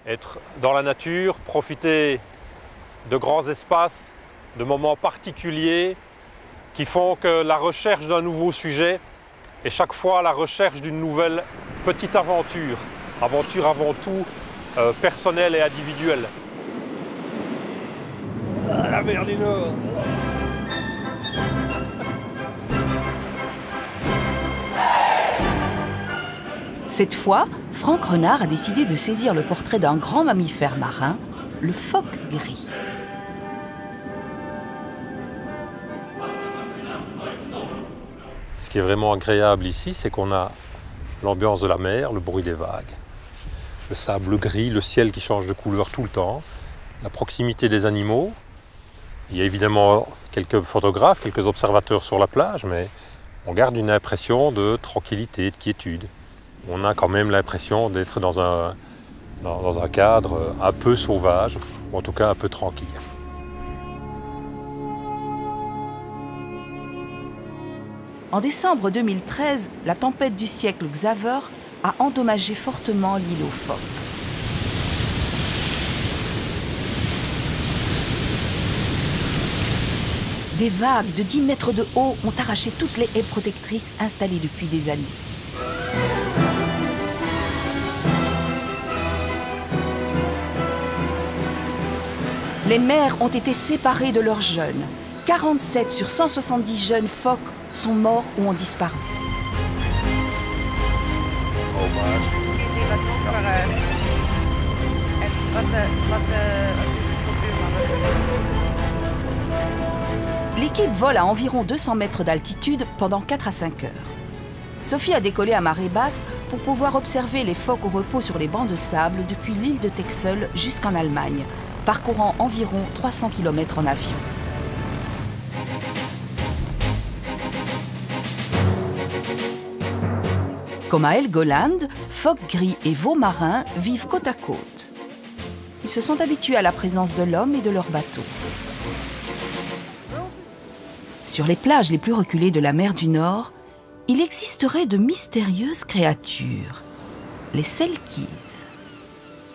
être dans la nature, profiter de grands espaces, de moments particuliers qui font que la recherche d'un nouveau sujet est chaque fois la recherche d'une nouvelle petite aventure. Aventure avant tout personnelle et individuelle. Ah, la mer du Nord. Cette fois, Franck Renard a décidé de saisir le portrait d'un grand mammifère marin, le phoque gris. Ce qui est vraiment agréable ici, c'est qu'on a l'ambiance de la mer, le bruit des vagues, le sable gris, le ciel qui change de couleur tout le temps, la proximité des animaux. Il y a évidemment quelques photographes, quelques observateurs sur la plage, mais on garde une impression de tranquillité, de quiétude. On a quand même l'impression d'être dans un cadre un peu sauvage, ou en tout cas un peu tranquille. En décembre 2013, la tempête du siècle Xaver a endommagé fortement l'île aux phoques. Des vagues de 10 mètres de haut ont arraché toutes les haies protectrices installées depuis des années. Les mères ont été séparées de leurs jeunes. 47 sur 170 jeunes phoques sont morts ou ont disparu. L'équipe vole à environ 200 mètres d'altitude pendant 4 à 5 heures. Sophie a décollé à marée basse pour pouvoir observer les phoques au repos sur les bancs de sable depuis l'île de Texel jusqu'en Allemagne, parcourant environ 300 km en avion. Comme à Helgoland, phoques gris et veaux marins vivent côte à côte. Ils se sont habitués à la présence de l'homme et de leur bateau. Sur les plages les plus reculées de la mer du Nord, il existerait de mystérieuses créatures, les selkies.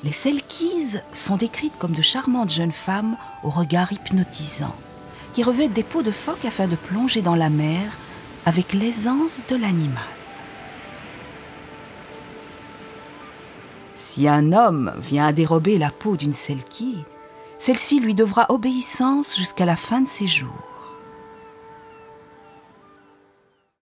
Les selkies sont décrites comme de charmantes jeunes femmes au regard hypnotisant, qui revêtent des peaux de phoque afin de plonger dans la mer avec l'aisance de l'animal. Si un homme vient à dérober la peau d'une selkie, celle-ci lui devra obéissance jusqu'à la fin de ses jours.